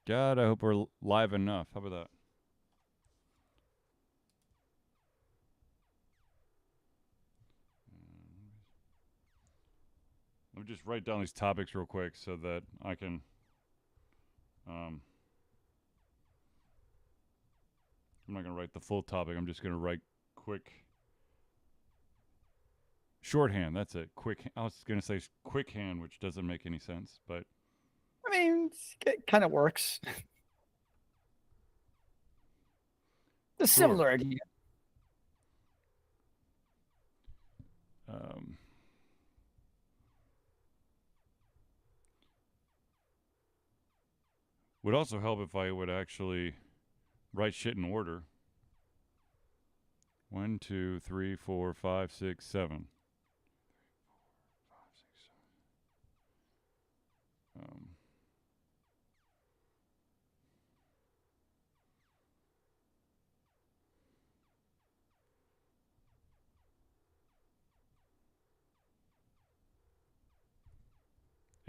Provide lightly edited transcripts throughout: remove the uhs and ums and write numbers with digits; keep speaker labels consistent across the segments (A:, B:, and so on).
A: God, I hope we're live enough. How about that? Let me just write down these topics real quick so that I can. I'm not going to write the full topic. I'm just going to write quick. Shorthand, that's it. Quick. I was going to say quick hand, which doesn't make any sense, but.
B: I mean, it kind of works. A
A: Sure.
B: similar idea.
A: Um, would also help if I would actually write shit in order. 1, 2, 3, 4, 5, 6, 7.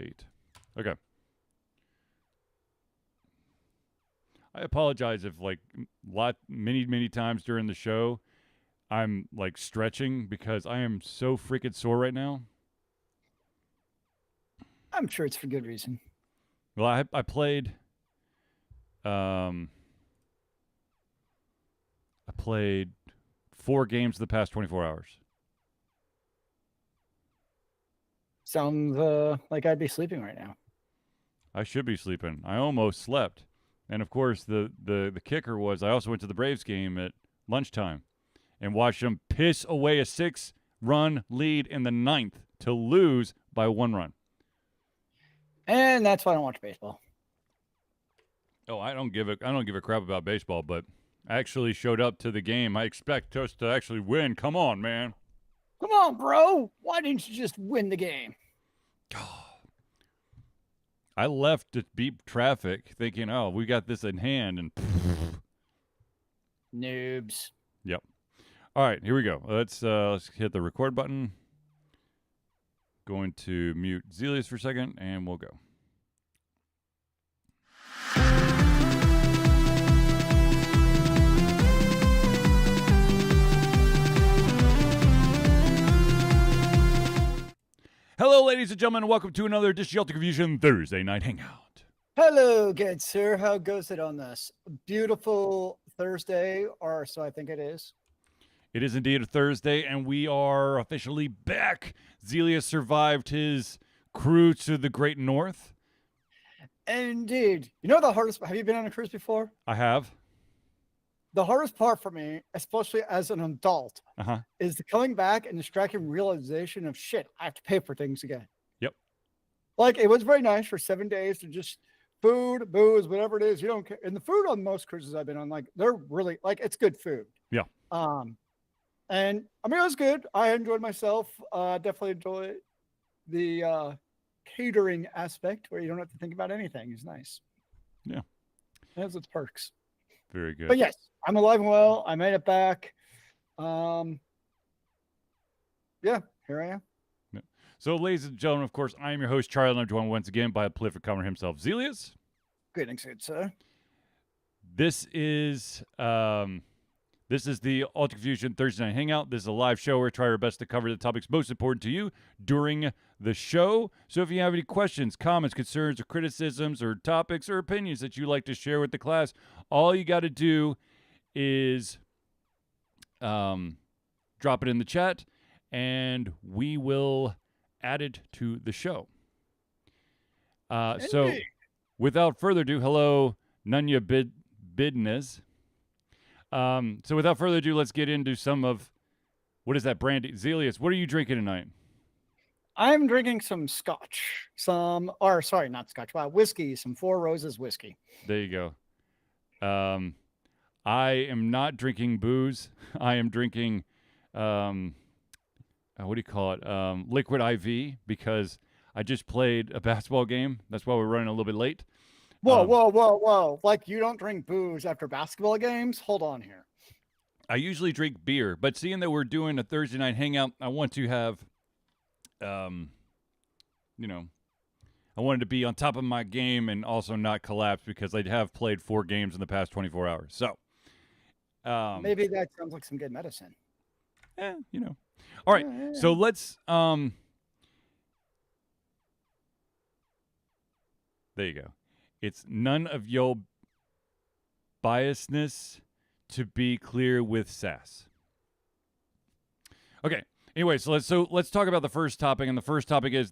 A: 8. Okay. I apologize if many times during the show I'm like stretching because I am so freaking sore right now.
B: I'm sure it's for good reason.
A: Well, I played I played 4 games the past 24 hours.
B: Sounds like I'd be sleeping right now.
A: I should be sleeping. I almost slept. And of course, the kicker was I also went to the Braves game at lunchtime and watched them piss away a 6-run lead in the 9th to lose by 1 run.
B: And that's why I don't watch baseball.
A: Oh, I don't give a crap about baseball, but I actually showed up to the game. I expect us to actually win. Come on, man.
B: Come on, bro. Why didn't you just win the game?
A: I left to beat traffic thinking, oh, we got this in hand, and
B: Noobs.
A: Yep. All right, here we go. Let's hit the record button. Going to mute Zealeus for a second, and we'll go. Hello, ladies and gentlemen, and welcome to another edition of the Confusion Thursday Night Hangout.
B: Hello, good sir. How goes it on this beautiful Thursday, or so I think it is?
A: It is indeed a Thursday, and we are officially back. Zealeus survived his cruise to the Great North.
B: Indeed. You know the hardest? Have you been on a cruise before?
A: I have.
B: The hardest part for me, especially as an adult,
A: Uh-huh.
B: is the coming back and the striking realization of shit, I have to pay for things again.
A: Yep.
B: Like, it was very nice for 7 days to just food, booze, whatever it is. You don't care. And the food on most cruises I've been on, like, they're really, like, it's good food.
A: Yeah.
B: And I mean, it was good. I enjoyed myself. Definitely enjoy the catering aspect where you don't have to think about anything. It's nice.
A: Yeah.
B: It has its perks.
A: Very good.
B: But yes, I'm alive and well. I made it back. Yeah, here I am.
A: Yeah. So, ladies and gentlemen, of course, I am your host, Charlie, and I'm joined once again by a prolific comer himself, Zealeus.
B: Greetings, good sir.
A: This is the Ultra Confusion Thursday Night Hangout. This is a live show where we try our best to cover the topics most important to you during the show. So if you have any questions, comments, concerns, or criticisms, or topics or opinions that you'd like to share with the class, all you got to do is drop it in the chat, and we will add it to the show. So without further ado, hello, Nunya Bidnez. So without further ado, let's get into some of, what is that, brandy? Zealeus, what are you drinking tonight?
B: I'm drinking some scotch, not scotch, whiskey, some Four Roses whiskey.
A: There you go. I am not drinking booze. I am drinking, what do you call it? Liquid IV, because I just played a basketball game. That's why we're running a little bit late.
B: Whoa. Like, you don't drink booze after basketball games? Hold on here.
A: I usually drink beer, but seeing that we're doing a Thursday night hangout, I want to have, I wanted to be on top of my game and also not collapse because I have played 4 games in the past 24 hours. So,
B: Maybe that sounds like some good medicine.
A: you know. All right.
B: Yeah.
A: So let's there you go. It's none of your biasness to be clear with sass. Okay. Anyway, so let's talk about the first topic, and the first topic is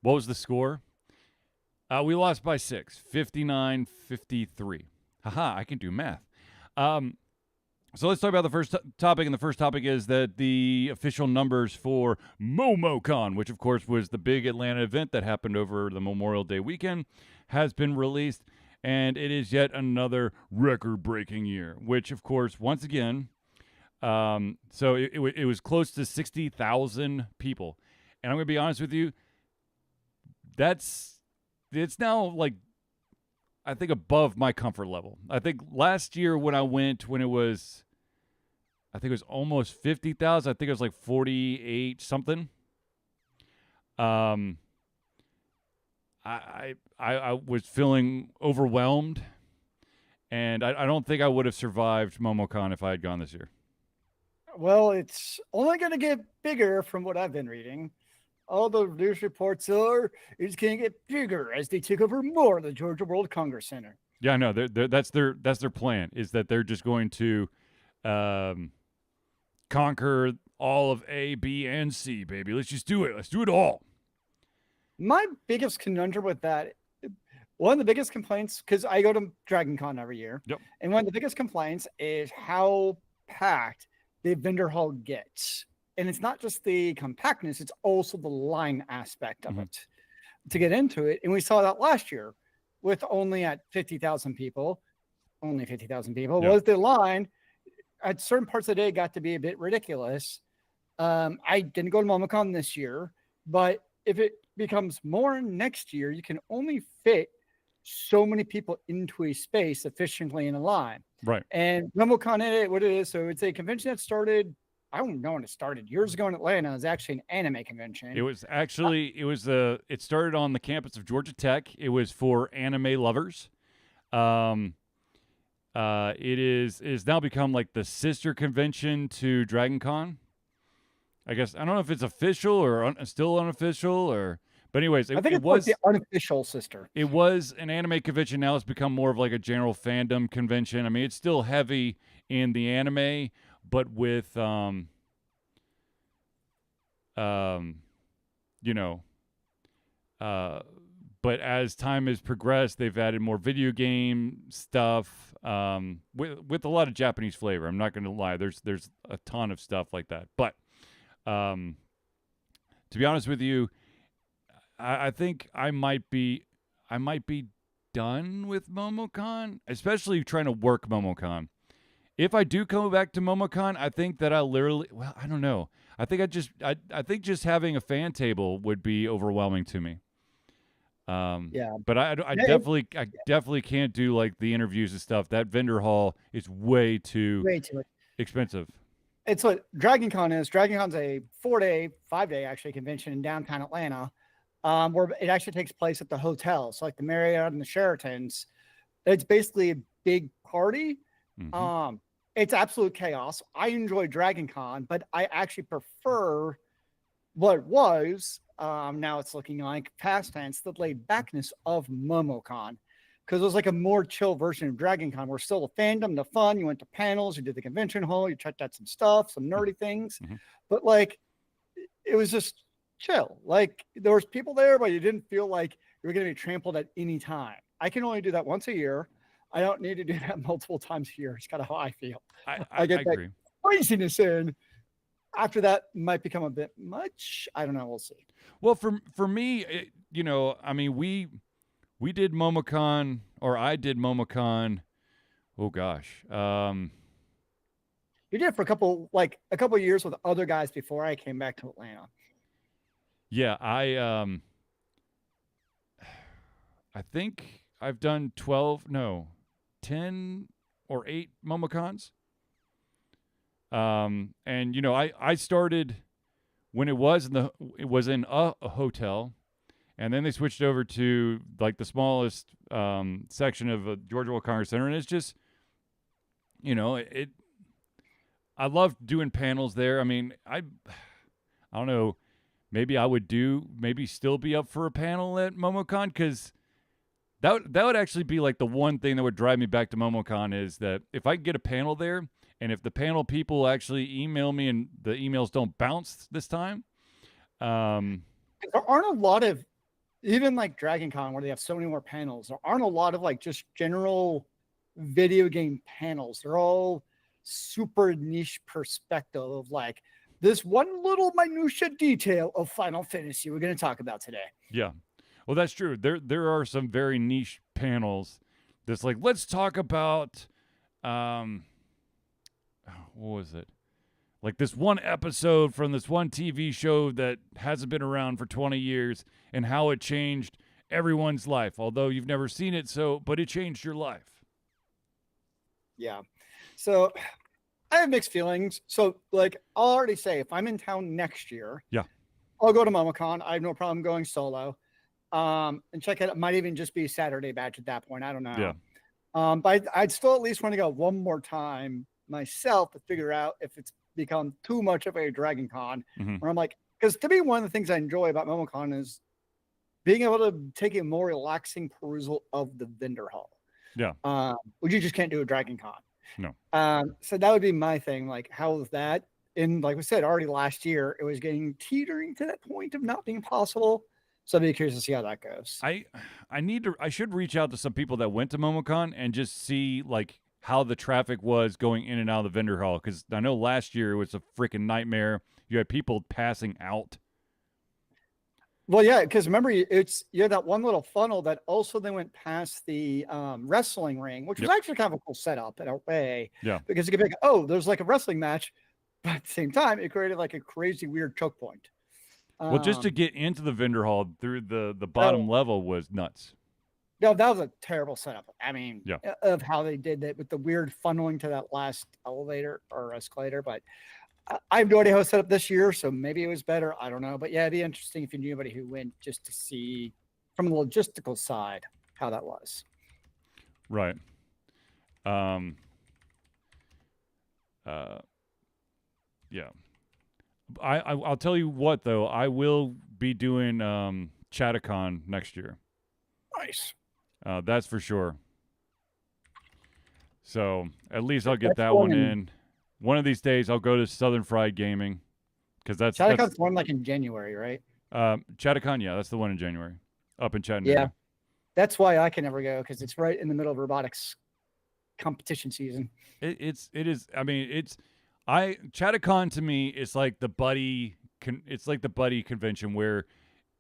A: what was the score? We lost by 6, 59-53. Haha, I can do math. So let's talk about the first topic, and the first topic is that the official numbers for MomoCon, which of course was the big Atlanta event that happened over the Memorial Day weekend, has been released, and it is yet another record-breaking year, which of course, once again, so it was close to 60,000 people. And I'm going to be honest with you, it's now like, I think above my comfort level. I think last year when I went, I think it was almost 50,000. I think it was like 48 something. I was feeling overwhelmed, and I don't think I would have survived MomoCon if I had gone this year.
B: Well, it's only going to get bigger from what I've been reading. All the news reports are it's going to get bigger as they take over more of the Georgia World Congress Center.
A: Yeah, I know. That's their plan, is that they're just going to conquer all of A, B, and C, baby. Let's just do it. Let's do it all.
B: My biggest conundrum with that, one of the biggest complaints, because I go to Dragon Con every year,
A: Yep.
B: and one of the biggest complaints is how packed the vendor hall gets. And it's not just the compactness, it's also the line aspect of it to get into it. And we saw that last year with only at 50,000 people, was the line. At certain parts of the day, got to be a bit ridiculous. I didn't go to MomoCon this year, but if it becomes more next year, you can only fit so many people into a space efficiently in a line.
A: Right.
B: And MomoCon, what it is, so it's a convention that started, I don't know when it started, years ago in Atlanta. It was actually an anime convention.
A: It was actually, it started on the campus of Georgia Tech. It was for anime lovers. It is now become like the sister convention to Dragon Con. I guess, I don't know if it's official or still unofficial, but anyways,
B: I think it was like the unofficial sister.
A: It was an anime convention. Now it's become more of like a general fandom convention. I mean, it's still heavy in the anime, but with but as time has progressed, they've added more video game stuff with a lot of Japanese flavor. I'm not going to lie. There's a ton of stuff like that. But to be honest with you, I think I might be done with MomoCon, especially trying to work MomoCon. If I do come back to MomoCon, I think that I don't know. I think I think just having a fan table would be overwhelming to me.
B: Yeah,
A: but I definitely can't do like the interviews and stuff. That vendor hall is way too expensive.
B: It's what Dragon Con is. Dragon Con's a 5-day actually convention in downtown Atlanta, where it actually takes place at the hotels, so like the Marriott and the Sheratons. It's basically a big party.
A: Mm-hmm.
B: It's absolute chaos. I enjoy Dragon Con, but I actually prefer what it was. Now it's looking like past tense, the laid backness of MomoCon, because it was like a more chill version of Dragon Con. We're still the fandom, the fun. You went to panels, you did the convention hall, you checked out some stuff, some nerdy things, but like it was just chill. Like there was people there, but you didn't feel like you were going to be trampled at any time. I can only do that once a year. I don't need to do that multiple times a year. It's kind of how I feel.
A: I get that
B: agree. Craziness in. After that might become a bit much. I don't know. We'll see.
A: Well, for me, I mean, we did MomoCon, or I did MomoCon. Oh gosh.
B: You did it for a couple of years with other guys before I came back to Atlanta.
A: Yeah, I think I've done 10 or 8 MomoCons. And I started when it was in a hotel, and then they switched over to like the smallest section of Georgia Congress Center, and it's just, I love doing panels there. I mean, I don't know, maybe I would still be up for a panel at MomoCon, because that would actually be like the one thing that would drive me back to MomoCon, is that if I could get a panel there, and if the panel people actually email me and the emails don't bounce this time.
B: There aren't a lot of, even like Dragon Con where they have so many more panels, there aren't a lot of like just general video game panels. They're all super niche perspective of like this one little minutia detail of Final Fantasy we're going to talk about today.
A: Yeah. Well, that's true. There are some very niche panels that's like, let's talk about what was it? Like this one episode from this one TV show that hasn't been around for 20 years and how it changed everyone's life. Although you've never seen it, but it changed your life.
B: Yeah. So I have mixed feelings. So like, I'll already say if I'm in town next year,
A: yeah,
B: I'll go to MomoCon. I have no problem going solo. And check it. It might even just be a Saturday batch at that point. I don't know.
A: Yeah.
B: But I'd still at least want to go one more time myself to figure out if it's become too much of a Dragon Con, where I'm like, because to me, one of the things I enjoy about MomoCon is being able to take a more relaxing perusal of the vendor hall.
A: Yeah.
B: Which you just can't do at Dragon Con.
A: No.
B: So that would be my thing. Like, how was that? And like we said, already last year, it was getting teetering to that point of not being possible. So I'd be curious to see how that goes.
A: I should reach out to some people that went to MomoCon and just see like how the traffic was going in and out of the vendor hall, because I know last year it was a freaking nightmare. You had people passing out.
B: Well, yeah, because remember, you had that one little funnel that also then went past the wrestling ring, which was actually kind of a cool setup in a way.
A: Yeah.
B: Because you could be like, oh, there's like a wrestling match, but at the same time, it created like a crazy weird choke point.
A: Well, just to get into the vendor hall through the bottom level was nuts.
B: No, that was a terrible setup. I mean,
A: yeah,
B: of how they did that with the weird funneling to that last elevator or escalator. But I have no idea how it's set up this year, so maybe it was better. I don't know. But yeah, it'd be interesting if you knew anybody who went just to see from the logistical side how that was.
A: Right. Yeah. I'll tell you what, though. I will be doing Chattacon next year.
B: Nice.
A: That's for sure. So at least I'll get that one in. One of these days, I'll go to Southern Fried Gaming, because that's
B: Chattacon's one like in January, right?
A: Chattacon, yeah, that's the one in January, up in Chattanooga.
B: Yeah, that's why I can never go, because it's right in the middle of robotics competition season.
A: It is. I mean, Chattacon to me is like the buddy. It's like the buddy convention where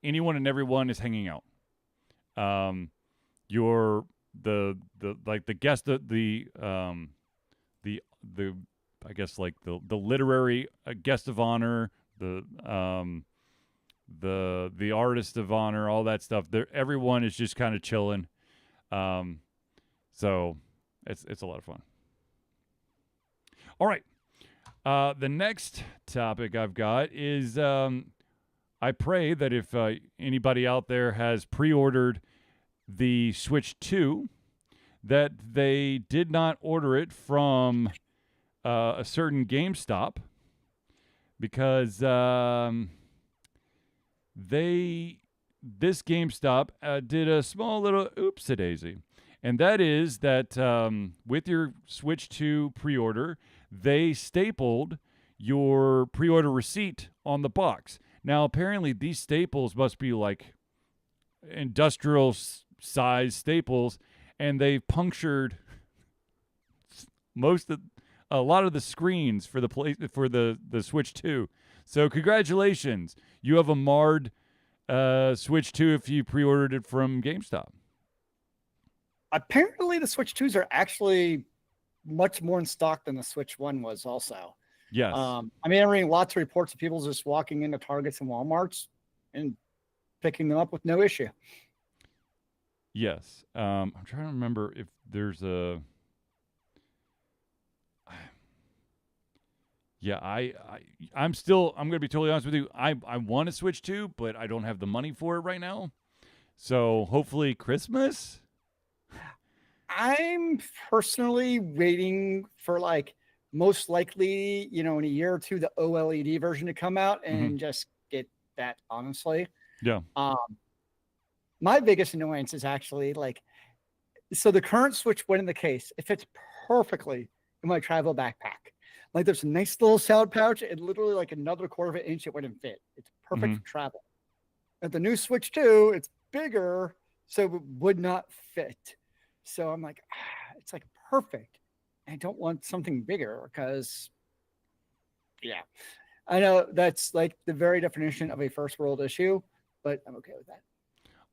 A: anyone and everyone is hanging out. You're the guest of the I guess like the literary guest of honor, the artist of honor, all that stuff. Everyone is just kind of chilling. So it's a lot of fun. All right. The next topic I've got is I pray that if anybody out there has pre-ordered the Switch 2, that they did not order it from a certain GameStop, because this GameStop did a small little oopsie-daisy. And that is that with your Switch 2 pre-order, they stapled your pre-order receipt on the box. Now, apparently, these staples must be like industrial size staples, and they punctured a lot of the screens for the Switch 2. So congratulations, you have a marred Switch 2 if you pre-ordered it from GameStop.
B: Apparently, the Switch 2s are actually much more in stock than the Switch 1 was also.
A: Yes.
B: I mean, I'm reading lots of reports of people just walking into Targets and Walmarts and picking them up with no issue.
A: Yes. I'm trying to remember if there's a... Yeah, I'm going to be totally honest with you. I want to Switch 2, but I don't have the money for it right now. So hopefully Christmas.
B: I'm personally waiting for like most likely, in a year or two, the OLED version to come out
A: Mm-hmm.
B: and just get that. Honestly,
A: Yeah.
B: um, my biggest annoyance is actually like, so the current Switch went in the case. It fits perfectly in my travel backpack. Like there's a nice little sound pouch and literally like another quarter of an inch it wouldn't fit. It's perfect
A: Mm-hmm.
B: for travel. At the new Switch 2, it's bigger, so it would not fit. So I'm like, it's like perfect. I don't want something bigger because, yeah, I know that's like the very definition of a first world issue, but I'm okay with that.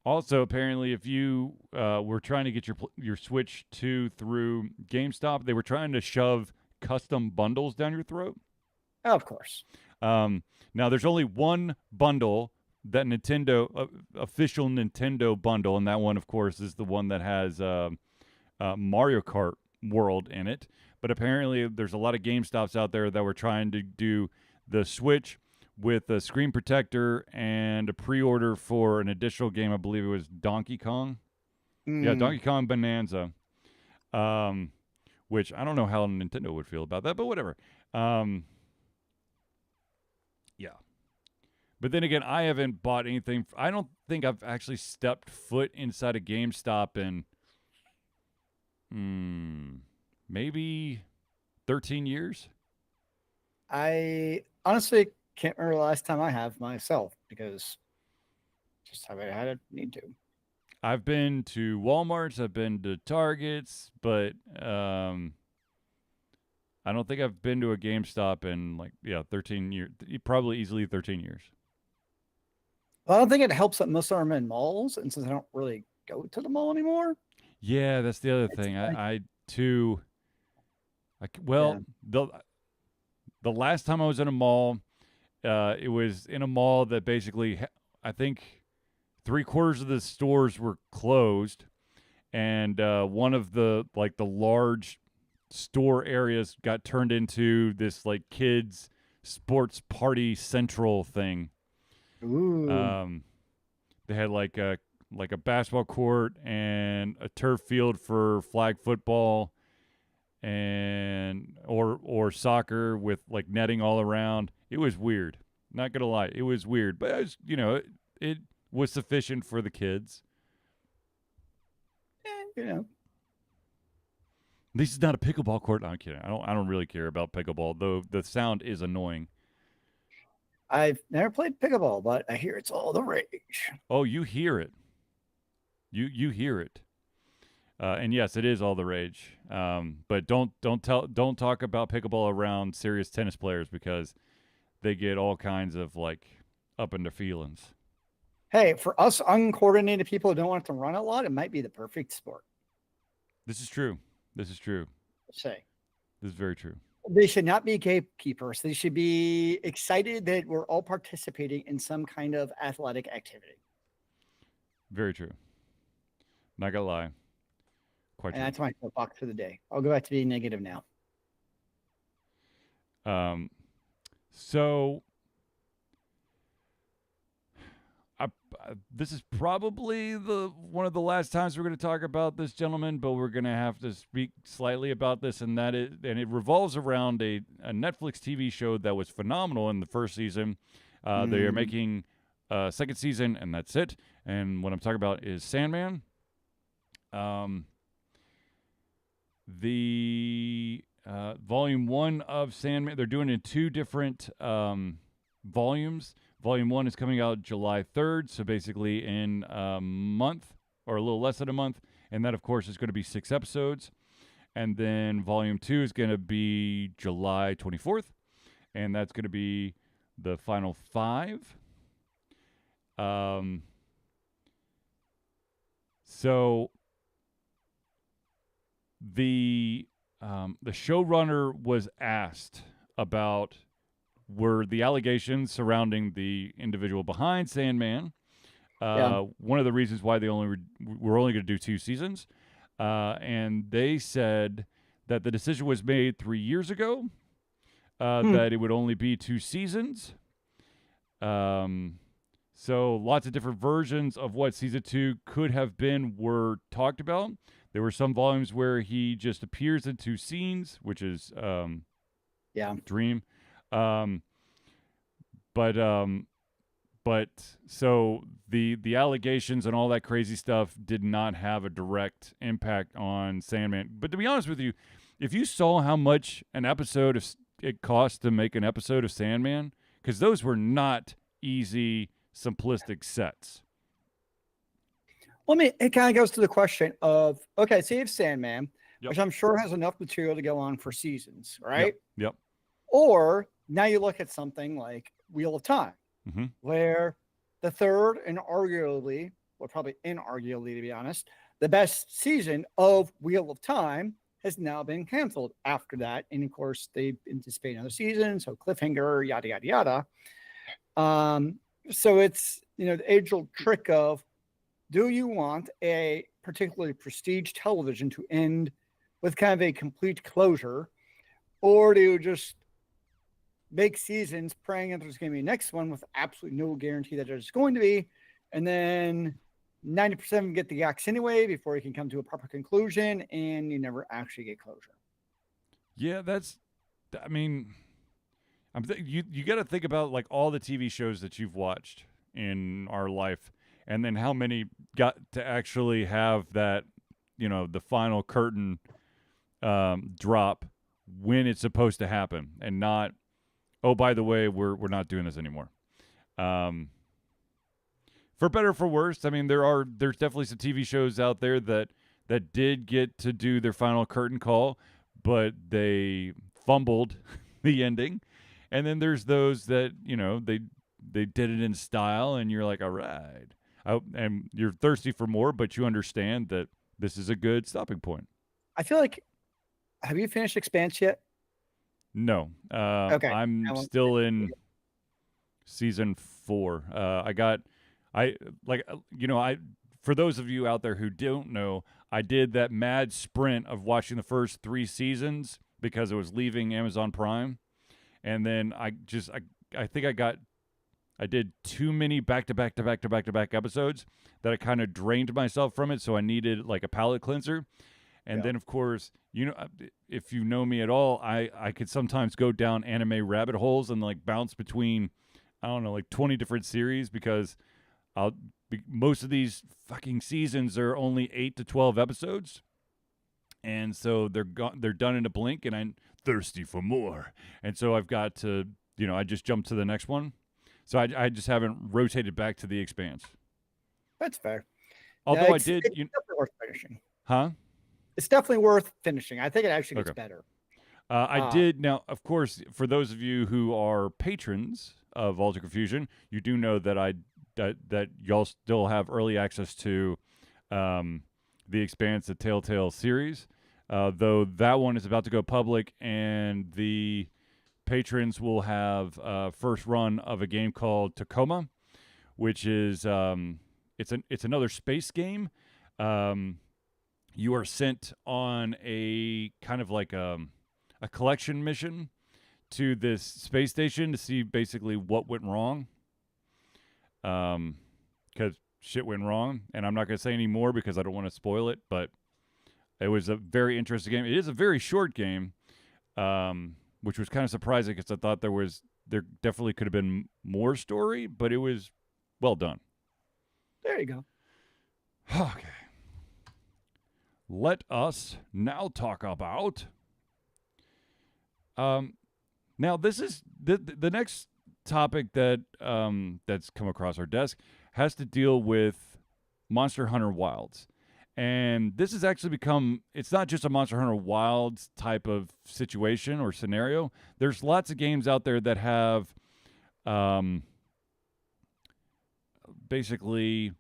A: Also, apparently, if you were trying to get your Switch 2 through GameStop, they were trying to shove custom bundles down your throat.
B: Of course.
A: Now, there's only one bundle, that Nintendo official Nintendo bundle, and that one, of course, is the one that has Mario Kart World in it. But apparently, there's a lot of GameStops out there that were trying to do the Switch with a screen protector and a pre-order for an additional game. I believe it was Donkey Kong. Yeah,
B: Mm,
A: Donkey Kong Bonanza. Um, which I don't know how Nintendo would feel about that, but whatever. Um, yeah. But then again, I haven't bought anything. I don't think I've actually stepped foot inside a GameStop in maybe 13 years.
B: I honestly can't remember the last time I have myself because just haven't had a need to.
A: I've been to Walmarts, I've been to Targets, but I don't think I've been to a GameStop in 13 years, probably easily 13 years.
B: Well, I don't think it helps that most of them are in malls, and since I don't really go to the mall anymore,
A: Yeah, that's the other
B: it's
A: thing.
B: like,
A: I too,
B: yeah.
A: well, the last time I was in a mall, it was in a mall that basically, I think 3/4 of the stores were closed, and one of the large store areas got turned into this like kids sports party central thing.
B: Ooh.
A: Um, they had like a basketball court and a turf field for flag football and or soccer with like netting all around. It was weird. Not gonna lie, it was weird, but it was sufficient for the kids.
B: You know,
A: At least it's not a pickleball court. No, I'm kidding. I don't really care about pickleball, though the sound is annoying.
B: I've never played pickleball, but I hear it's all the rage.
A: Oh, you hear it. You hear it. And yes, it is all the rage. But don't talk about pickleball around serious tennis players because they get all kinds of like up in their feelings.
B: Hey, for us uncoordinated people who don't want to run a lot, it might be the perfect sport.
A: This is true. This is true.
B: Say
A: This is very true.
B: they should not be gatekeepers. They should be excited that we're all participating in some kind of athletic activity.
A: Very true. Not gonna lie. Quite
B: And
A: true.
B: that's my soapbox for the day. I'll go back to being negative now.
A: Um, so this is probably the one of the last times we're going to talk about this gentleman, but we're going to have to speak slightly about this, and it revolves around a Netflix TV show that was phenomenal in the first season. They are making a second season, and that's it. And what I'm talking about is Sandman. The volume 1 of Sandman, they're doing it in 2 different volumes. Volume 1 is coming out July 3rd, so basically in a month or a little less than a month. And that, of course, is going to be 6 episodes. And then Volume 2 is going to be July 24th, and that's going to be the final 5. So the showrunner was asked about were the allegations surrounding the individual behind Sandman one of the reasons why they were only going to do 2 seasons, and they said that the decision was made 3 years ago, that it would only be 2 seasons. So lots of different versions of what season 2 could have been were talked about. There were some volumes where he just appears into scenes, which is
B: Yeah.
A: Dream. Um, but but so the allegations and all that crazy stuff did not have a direct impact on Sandman. But to be honest with you, if you saw how much an episode of it cost to make an episode of Sandman, because those were not easy, simplistic sets.
B: Well, I mean, it kind of goes to the question of, okay, save Sandman,
A: Yep.
B: which I'm sure has enough material to go on for seasons, right?
A: Yep.
B: Or now you look at something like Wheel of Time,
A: Mm-hmm.
B: where the third and arguably, well, probably inarguably, to be honest, the best season of Wheel of Time has now been canceled after that. And of course, they anticipate another season, so cliffhanger, yada, yada, yada. So it's, the age-old trick of, do you want a particularly prestige television to end with kind of a complete closure, or do you just make seasons praying that there's going to be a next one with absolutely no guarantee that there's going to be, and then 90% of them get the axe anyway before you can come to a proper conclusion, and you never actually get closure?
A: Yeah, I mean, you got to think about like all the TV shows that you've watched in our life, and then how many got to actually have that, the final curtain drop when it's supposed to happen, and not, oh, by the way, we're not doing this anymore. For better or for worse, I mean, there's definitely some TV shows out there that did get to do their final curtain call, but they fumbled the ending. And then there's those that, they did it in style, and you're like, all right. And you're thirsty for more, but you understand that this is a good stopping point.
B: I feel like, have you finished Expanse yet?
A: No.
B: Okay.
A: I'm still in season 4. For those of you out there who don't know, I did that mad sprint of watching the first 3 seasons because it was leaving Amazon Prime. And then I think I did too many back-to-back episodes that I kind of drained myself from it. So I needed like a palate cleanser. And then, of course, if you know me at all, I could sometimes go down anime rabbit holes and like bounce between, I don't know, like 20 different series, because most of these fucking seasons are only 8 to 12 episodes. And so they're done in a blink, and I'm thirsty for more. And so I've got to, I just jumped to the next one. So I just haven't rotated back to The Expanse.
B: That's fair.
A: Although I did.
B: It's definitely worth finishing.
A: Huh?
B: It's definitely worth finishing. I think it actually gets better.
A: I did. Now, of course, for those of you who are patrons of Ultra Confusion, you do know that that y'all still have early access to The Expanse, the Telltale series, though that one is about to go public, and the patrons will have first run of a game called Tacoma, which is it's another space game. You are sent on a kind of like a collection mission to this space station to see basically what went wrong. Because shit went wrong, and I'm not going to say any more because I don't want to spoil it, but it was a very interesting game. It is a very short game, which was kind of surprising because I thought there definitely could have been more story, but it was well done.
B: There you go.
A: Okay. Let us now talk about. Now this is the next topic that that's come across our desk has to deal with Monster Hunter Wilds, and this has actually become. It's not just a Monster Hunter Wilds type of situation or scenario. There's lots of games out there that have, basically,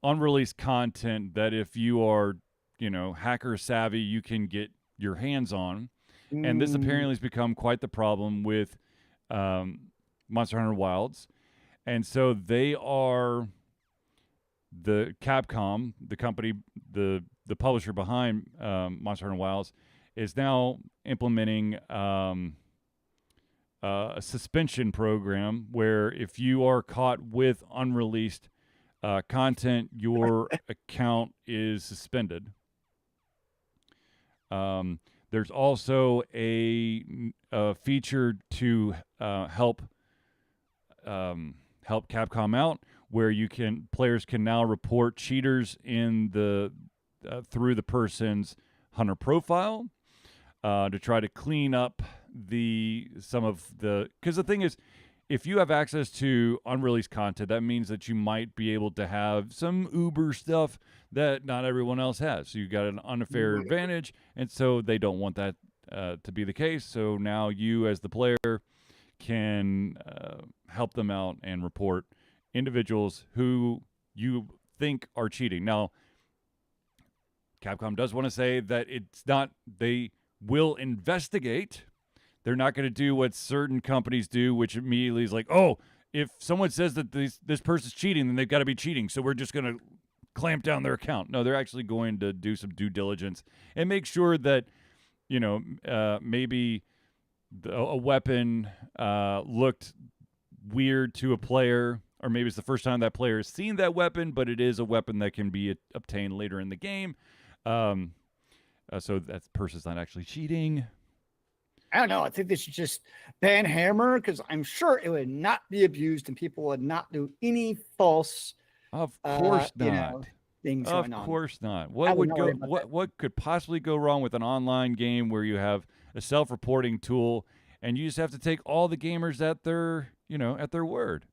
A: unreleased content that if you are, hacker savvy, you can get your hands on. And this apparently has become quite the problem with Monster Hunter Wilds. And so they are, the Capcom, the company, the publisher behind Monster Hunter Wilds, is now implementing a suspension program where if you are caught with unreleased content, your account is suspended. There's also a feature to help Capcom out, where players can now report cheaters in the through the person's hunter profile to try to clean up because the thing is, if you have access to unreleased content, that means that you might be able to have some Uber stuff that not everyone else has. So you got an unfair advantage, and so they don't want that to be the case. So now you, as the player, can help them out and report individuals who you think are cheating. Now, Capcom does want to say that it's not, they will investigate. They're not going to do what certain companies do, which immediately is like, oh, if someone says that this person's cheating, then they've got to be cheating, so we're just going to clamp down their account. No, they're actually going to do some due diligence and make sure that, maybe a weapon looked weird to a player, or maybe it's the first time that player has seen that weapon, but it is a weapon that can be obtained later in the game. So that person's not actually cheating.
B: I don't know. I think they should just ban Hammer, because I'm sure it would not be abused and people would not do any false.
A: Of course not.
B: Things
A: of
B: going on.
A: course not. What could possibly go wrong with an online game where you have a self-reporting tool and you just have to take all the gamers at their word?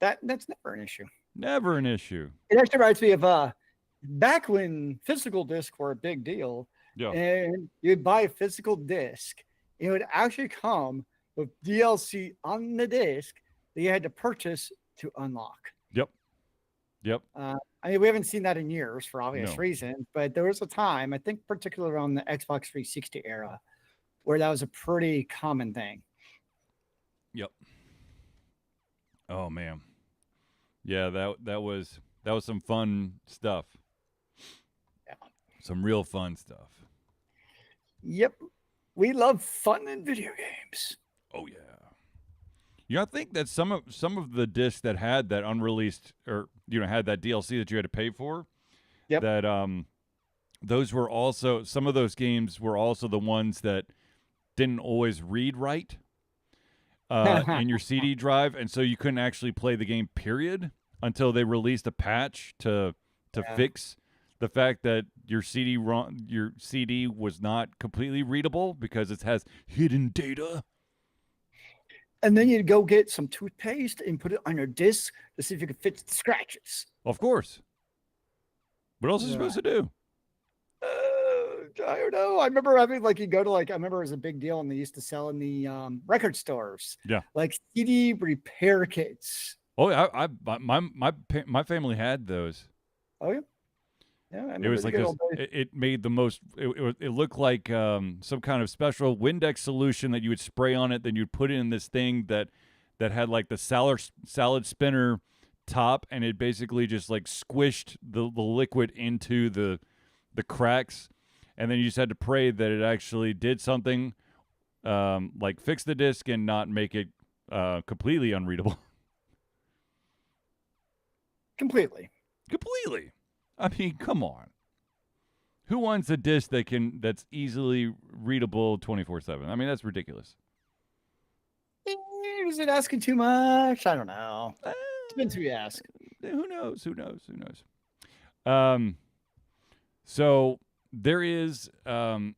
B: That's never an issue.
A: Never an issue.
B: It actually reminds me of back when physical discs were a big deal.
A: Yeah.
B: And you'd buy a physical disc. It would actually come with DLC on the disc that you had to purchase to unlock.
A: Yep.
B: We haven't seen that in years for obvious reasons, but there was a time, I think particularly around the Xbox 360 era, where that was a pretty common thing.
A: Yep. Oh man. Yeah, that was some fun stuff.
B: Yeah.
A: Some real fun stuff.
B: Yep. We love fun in video games.
A: Oh yeah. I think that some of the discs that had that unreleased, or had that DLC that you had to pay for, that those were also, some of those games were also the ones that didn't always read right in your CD drive, and so you couldn't actually play the game, period, until they released a patch to fix the fact that your CD was not completely readable because it has hidden data.
B: And then you'd go get some toothpaste and put it on your disc to see if you could fix the scratches.
A: Of course. What else is you supposed to do?
B: I don't know. I remember having you go to I remember it was a big deal, and they used to sell in the record stores.
A: Yeah. Like
B: CD repair kits.
A: Oh yeah, my family had those.
B: Oh yeah. Yeah,
A: it was like it made the most. It looked like some kind of special Windex solution that you would spray on it. Then you'd put it in this thing that had like the salad spinner top, and it basically just squished the liquid into the cracks, and then you just had to pray that it actually did something, fix the disc and not make it completely unreadable.
B: Completely.
A: I mean, come on. Who wants a disc that's easily readable 24/7? I mean, that's ridiculous.
B: Is it asking too much? I don't know. Depends who you ask.
A: Who knows? So there is an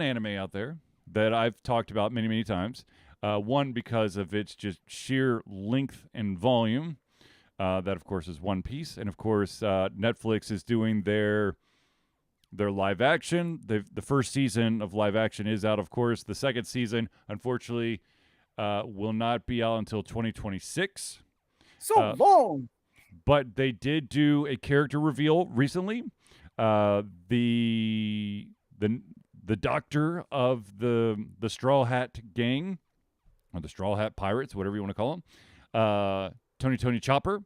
A: anime out there that I've talked about many, many times. One, because of its just sheer length and volume. That, of course, is One Piece. And, of course, Netflix is doing their live action. The first season of live action is out, of course. The second season, unfortunately, will not be out until 2026.
B: So long.
A: But they did do a character reveal recently. The doctor of the Straw Hat Gang, or the Straw Hat Pirates, whatever you want to call them, Tony Chopper.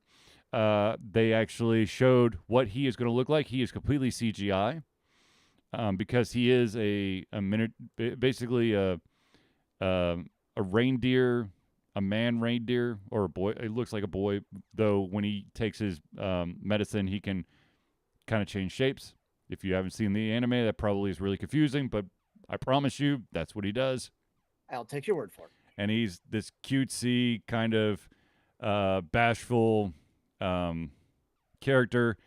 A: They actually showed what he is going to look like. He is completely CGI because he is basically a reindeer, a man reindeer, or a boy. It looks like a boy, though. When he takes his medicine, he can kind of change shapes. If you haven't seen the anime, that probably is really confusing, but I promise you, that's what he does.
B: I'll take your word for it.
A: And he's this cutesy kind of bashful character,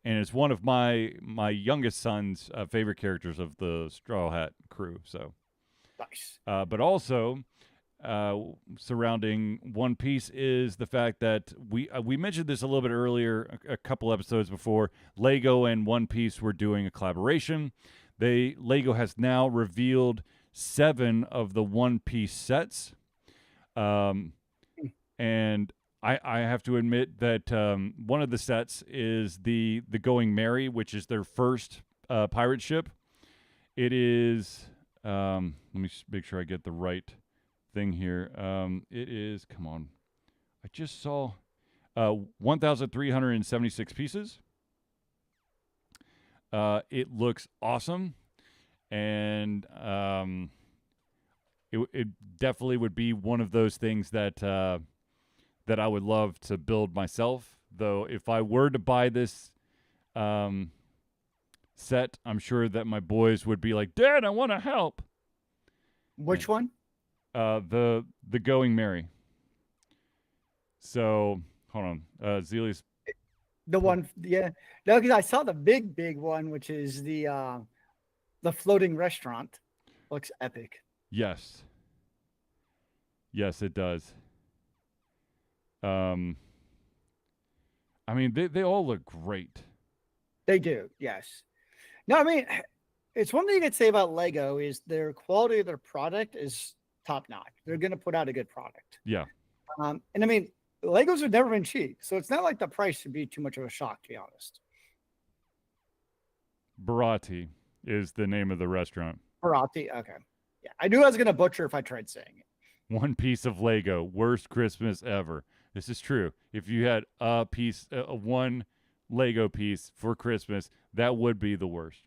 A: and it's one of my youngest son's favorite characters of the Straw Hat crew. So
B: Nice.
A: but also surrounding One Piece is the fact that we mentioned this a little bit earlier, a couple episodes before. Lego and One Piece were doing a collaboration. Lego has now revealed 7 of the One Piece sets, and I have to admit that one of the sets is the Going Merry, which is their first pirate ship. It is. Let me make sure I get the right thing here. It is. Come on, I just saw 1,376 pieces. It looks awesome, and it definitely would be one of those things that that I would love to build myself. Though, if I were to buy this set, I'm sure that my boys would be like, "Dad, I want to help."
B: Which one?
A: The Going Merry. So hold on, Zealeus.
B: The one, yeah. No, because I saw the big one, which is the floating restaurant. Looks epic.
A: Yes, it does. I mean, they all look great.
B: They do, yes. No, I mean, it's one thing you could say about Lego is their quality of their product is top notch. They're going to put out a good product.
A: Yeah.
B: And I mean, Legos have never been cheap, so it's not like the price should be too much of a shock, to be honest.
A: Barati is the name of the restaurant.
B: Barati, okay. Yeah, I knew I was going to butcher if I tried saying it.
A: One piece of Lego, worst Christmas ever. This is true. If you had a piece, one Lego piece for Christmas, that would be the worst.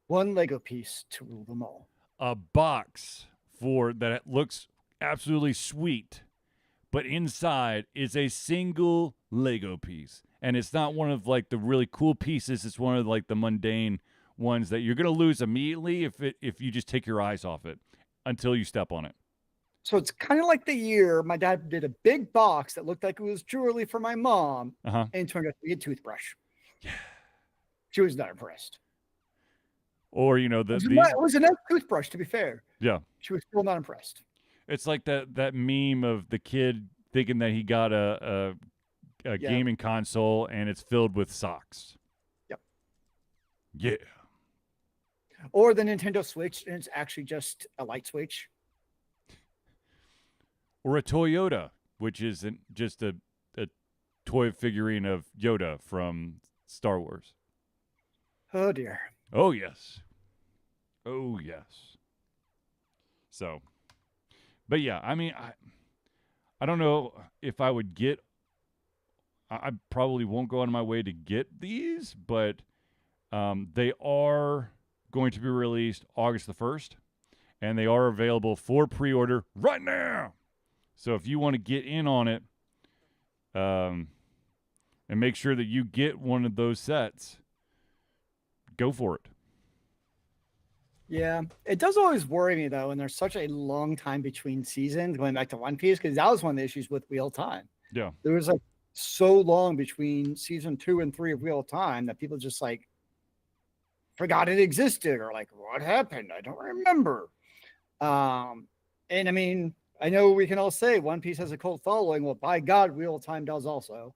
B: One Lego piece to rule them all.
A: A box for that looks absolutely sweet, but inside is a single Lego piece. And it's not one of like the really cool pieces. It's one of like the mundane ones that you're going to lose immediately if you just take your eyes off it until you step on it.
B: So it's kind of like the year my dad did a big box that looked like it was jewelry for my mom, and it turned out to be a toothbrush.
A: Yeah.
B: She was not impressed.
A: Or, it
B: was a nice toothbrush, to be fair.
A: Yeah.
B: She was still not impressed.
A: It's like that meme of the kid thinking that he got a gaming console and it's filled with socks.
B: Yep.
A: Yeah.
B: Or the Nintendo Switch, and it's actually just a light switch.
A: Or a Toyota, which isn't just a toy figurine of Yoda from Star Wars.
B: Oh, dear.
A: Oh, yes. Oh, yes. So, but yeah, I mean, I don't know if I would get, I probably won't go out of my way to get these, but they are going to be released August the 1st, and they are available for pre-order right now. So if you want to get in on it, and make sure that you get one of those sets, go for it.
B: Yeah, it does always worry me though, and there's such a long time between seasons going back to One Piece, because that was one of the issues with Wheel of Time.
A: Yeah,
B: there was like so long between season 2 and 3 of Wheel of Time that people just like forgot it existed, or like, what happened? I don't remember. And I mean, I know we can all say One Piece has a cult following. Well, by God, Wheel of Time does also.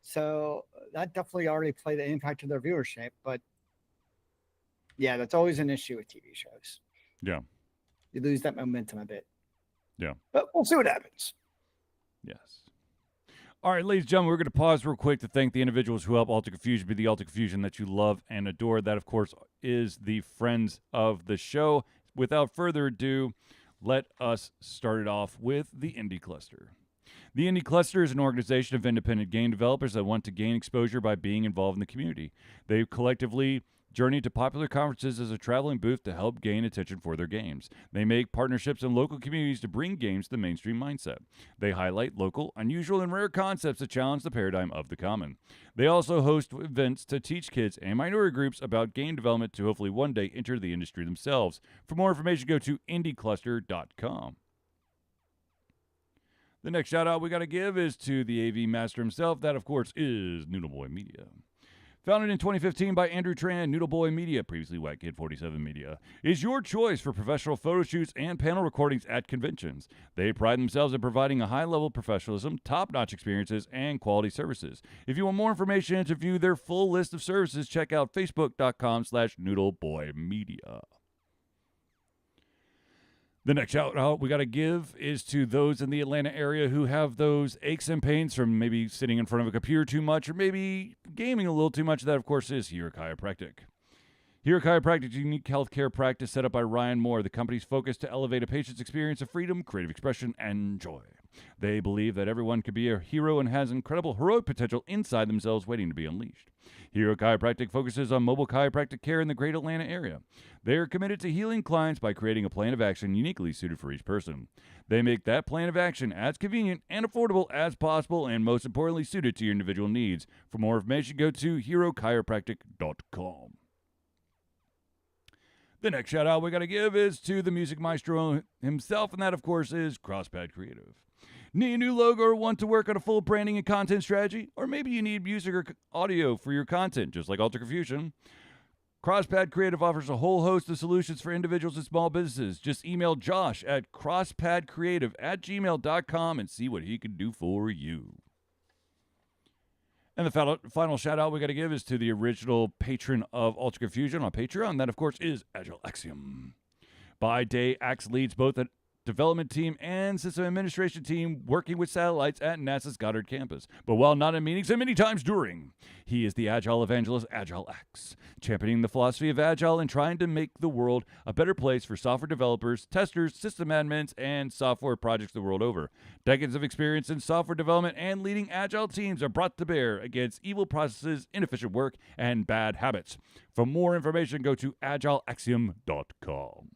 B: So that definitely already played an impact to their viewership. But yeah, that's always an issue with TV shows.
A: Yeah.
B: You lose that momentum a bit.
A: Yeah.
B: But we'll see what happens.
A: Yes. All right, ladies and gentlemen, we're going to pause real quick to thank the individuals who help Alta Confusion be the Alta Confusion that you love and adore. That, of course, is the friends of the show. Without further ado, let us start it off with the Indie Cluster. The Indie Cluster is an organization of independent game developers that want to gain exposure by being involved in the community. They collectively journey to popular conferences as a traveling booth to help gain attention for their games. They make partnerships in local communities to bring games to the mainstream mindset. They highlight local, unusual, and rare concepts that challenge the paradigm of the common. They also host events to teach kids and minority groups about game development to hopefully one day enter the industry themselves. For more information, go to indiecluster.com. The next shout out we got to give is to the AV master himself. That, of course, is Noodle Boy Media. Founded in 2015 by Andrew Tran, Noodle Boy Media, previously White Kid 47 Media, is your choice for professional photo shoots and panel recordings at conventions. They pride themselves in providing a high level of professionalism, top-notch experiences, and quality services. If you want more information and to view their full list of services, check out facebook.com/noodleboymedia. The next shout out we got to give is to those in the Atlanta area who have those aches and pains from maybe sitting in front of a computer too much or maybe gaming a little too much. That, of course, is Hero Chiropractic. Hero Chiropractic is a unique healthcare practice set up by Ryan Moore. The company's focus to elevate a patient's experience of freedom, creative expression, and joy. They believe that everyone could be a hero and has incredible heroic potential inside themselves waiting to be unleashed. Hero Chiropractic focuses on mobile chiropractic care in the greater Atlanta area. They are committed to healing clients by creating a plan of action uniquely suited for each person. They make that plan of action as convenient and affordable as possible and, most importantly, suited to your individual needs. For more information, go to herochiropractic.com. The next shout out we got to give is to the music maestro himself, and that, of course, is CrossPad Creative. Need a new logo or want to work on a full branding and content strategy? Or maybe you need music or audio for your content, just like Alter Confusion. CrossPad Creative offers a whole host of solutions for individuals and small businesses. Just email Josh at crosspadcreative@gmail.com and see what he can do for you. And the final shout out we got to give is to the original patron of Ultra Confusion on Patreon. That, of course, is Agile Axiom. By day, Axe leads both a development team and system administration team working with satellites at NASA's Goddard campus. But while not in meetings and many times during, he is the Agile evangelist Agile Axe, championing the philosophy of Agile and trying to make the world a better place for software developers, testers, system admins, and software projects the world over. Decades of experience in software development and leading Agile teams are brought to bear against evil processes, inefficient work, and bad habits. For more information, go to agileaxiom.com.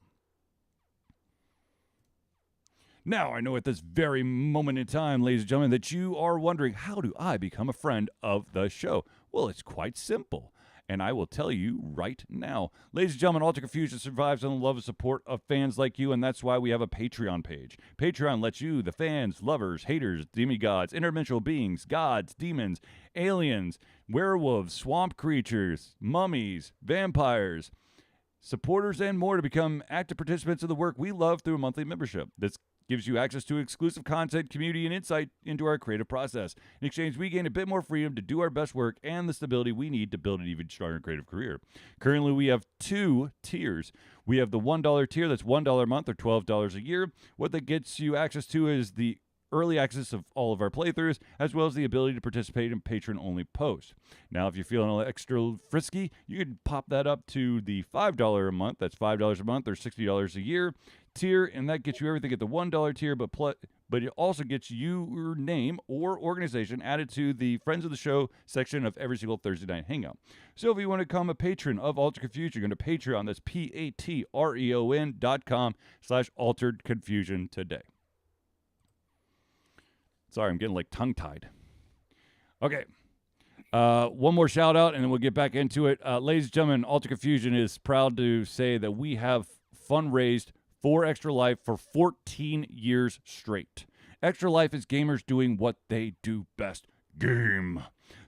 A: Now, I know at this very moment in time, ladies and gentlemen, that you are wondering, how do I become a friend of the show? Well, it's quite simple, and I will tell you right now. Ladies and gentlemen, Alter Confusion survives on the love and support of fans like you, and that's why we have a Patreon page. Patreon lets you, the fans, lovers, haters, demigods, interdimensional beings, gods, demons, aliens, werewolves, swamp creatures, mummies, vampires, supporters, and more to become active participants in the work we love through a monthly membership. This gives you access to exclusive content, community, and insight into our creative process. In exchange, we gain a bit more freedom to do our best work and the stability we need to build an even stronger creative career. Currently, we have 2 tiers. We have the $1 tier, that's $1 a month or $12 a year. What that gets you access to is the early access of all of our playthroughs, as well as the ability to participate in patron-only posts. Now, if you're feeling a little extra frisky, you can pop that up to the $5 a month, that's $5 a month or $60 a year tier, and that gets you everything at the $1 tier, but it also gets your name or organization added to the Friends of the Show section of every single Thursday night hangout. So if you want to become a patron of Altered Confusion, you're going to Patreon, that's patreon.com/Altered Confusion today. Sorry, I'm getting like tongue-tied. Okay. One more shout out, and then we'll get back into it. Ladies and gentlemen, Alter Confusion is proud to say that we have fundraised for Extra Life for 14 years straight. Extra Life is gamers doing what they do best, game,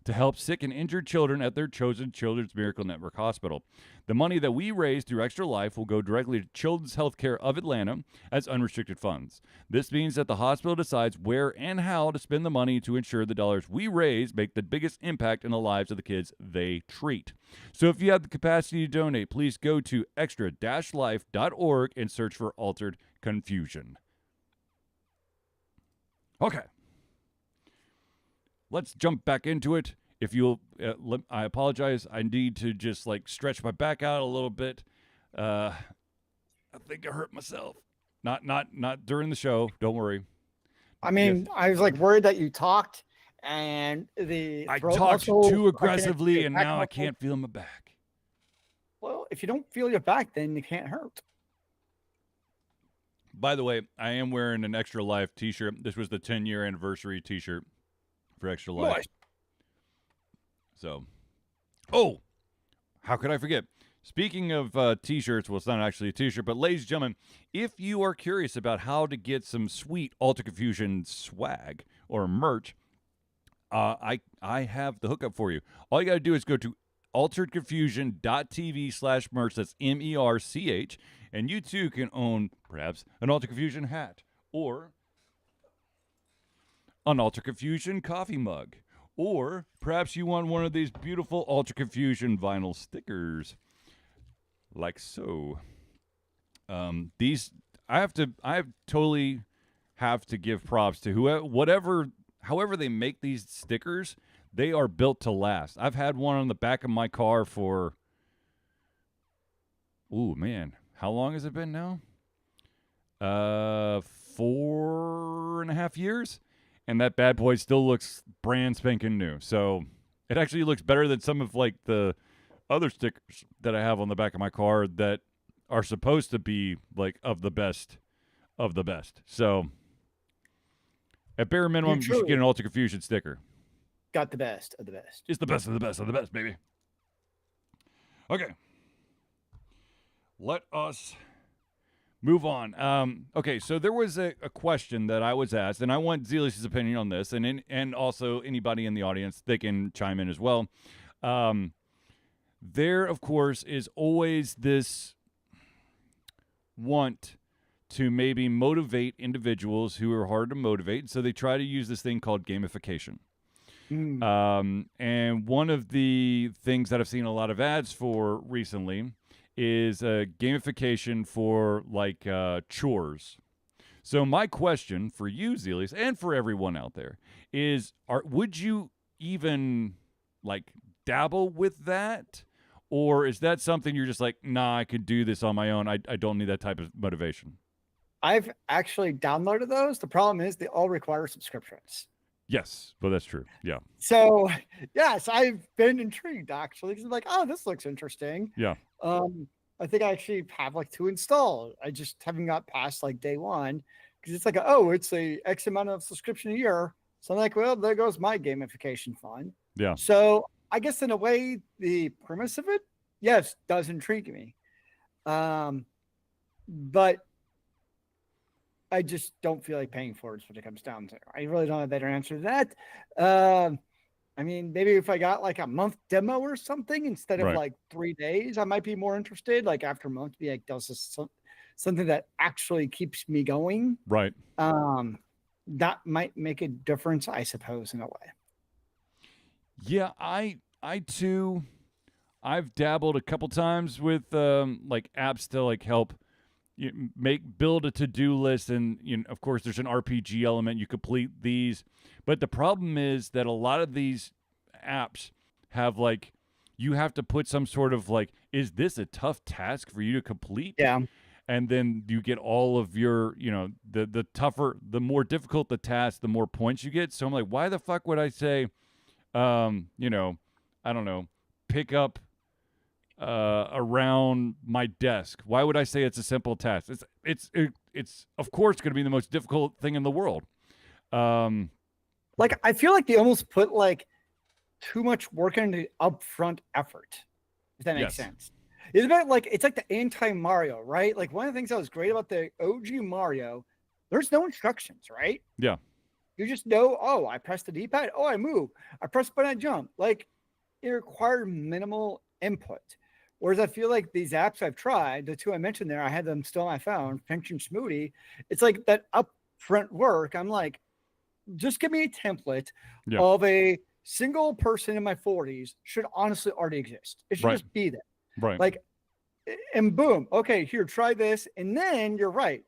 A: to help sick and injured children at their chosen Children's Miracle Network hospital. The money that we raise through Extra Life will go directly to Children's Healthcare of Atlanta as unrestricted funds. This means that the hospital decides where and how to spend the money to ensure the dollars we raise make the biggest impact in the lives of the kids they treat. So if you have the capacity to donate, please go to extra-life.org and search for Altered Confusion. Okay. Let's jump back into it. If you'll, I apologize. I need to just stretch my back out a little bit. I think I hurt myself. Not during the show. Don't worry.
B: I mean, yes. I was worried that you talked and
A: I talked too aggressively, and now I can't feel my back.
B: Well, if you don't feel your back, then you can't hurt.
A: By the way, I am wearing an Extra Life t-shirt. This was the 10-year anniversary t-shirt for Extra Life.
B: Nice.
A: So, oh, how could I forget? Speaking of t-shirts, well, it's not actually a t-shirt, but ladies and gentlemen, if you are curious about how to get some sweet Alter Confusion swag or merch, I have the hookup for you. All you got to do is go to alteredconfusion.tv/merch. That's MERCH. And you too can own perhaps an Alter Confusion hat or an Alter Confusion coffee mug. Or perhaps you want one of these beautiful Alter Confusion vinyl stickers. Like so. These I totally have to give props to however they make these stickers. They are built to last. I've had one on the back of my car for, ooh, man, how long has it been now? 4.5 years, and that bad boy still looks brand spanking new. So it actually looks better than some of like the other stickers that I have on the back of my car that are supposed to be like of the best of the best. So at bare minimum, you should get an Alter Confusion sticker.
B: Got the best of the best.
A: It's the best of the best of the best, baby. Okay. Let us move on. Okay, so there was a question that I was asked, and I want Zealeus' opinion on this, and also anybody in the audience, they can chime in as well. There, of course, is always this want to maybe motivate individuals who are hard to motivate, so they try to use this thing called gamification. And one of the things that I've seen a lot of ads for recently is gamification for like chores. So my question for you, Zealeus, and for everyone out there is, would you even like dabble with that? Or is that something you're just like, nah, I could do this on my own. I don't need that type of motivation.
B: I've actually downloaded those. The problem is they all require subscriptions.
A: Yes, well, that's true. Yeah.
B: So, yes, I've been intrigued actually because I'm like, oh, this looks interesting.
A: Yeah.
B: I think I actually have like 2 installed. I just haven't got past like day 1 because it's like, oh, it's a X amount of subscription a year. So I'm like, well, there goes my gamification fund.
A: Yeah.
B: So I guess in a way, the premise of it, yes, does intrigue me. But I just don't feel like paying for it is what it comes down to. I really don't have a better answer to that. I mean, maybe if I got like a month demo or something instead of like 3 days, I might be more interested. Like after a month, be like, does this something that actually keeps me going?
A: Right.
B: That might make a difference, I suppose, in a way.
A: Yeah, I too, I've dabbled a couple times with like apps to like help you build a to-do list, and of course there's an RPG element. You complete these, but the problem is that a lot of these apps have like, you have to put some sort of like, is this a tough task for you to complete?
B: Yeah.
A: And then you get all of your, the tougher, the more difficult the task, the more points you get. So I'm like, why the fuck would I say, I don't know, pick up around my desk? Why would I say it's a simple task? It's of course going to be the most difficult thing in the world.
B: Like I feel like they almost put like too much work into upfront effort, if that makes sense. It's about like, it's like the anti-Mario, right? Like one of the things that was great about the OG Mario, there's no instructions, right?
A: Yeah.
B: You just know, oh, I press the D-pad, oh, I move. I press the button, I jump. Like it required minimal input. Whereas I feel like these apps I've tried, the 2 I mentioned there, I had them still on my phone, Pinch and Smoothie. It's like that upfront work. I'm like, just give me a template of a single person in my 40s should honestly already exist. It should just be there.
A: Right.
B: Like, and boom, okay, here, try this. And then you're right.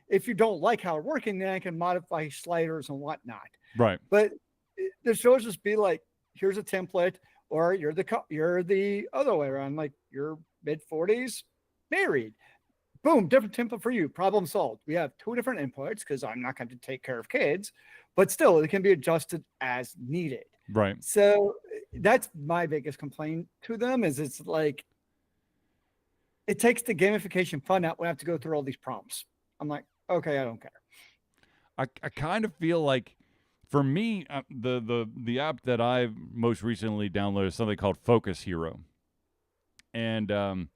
B: If you don't like how it's working, then I can modify sliders and whatnot.
A: Right.
B: But the shows just be like, here's a template, or you're the other way around, like you're mid-40s, married. Boom, different template for you. Problem solved. We have 2 different inputs because I'm not going to take care of kids, but still it can be adjusted as needed.
A: Right.
B: So that's my biggest complaint to them is it's like, it takes the gamification fun out when I have to go through all these prompts. I'm like, okay, I don't care.
A: I kind of feel like, for me, the app that I've most recently downloaded is something called Focus Hero, and it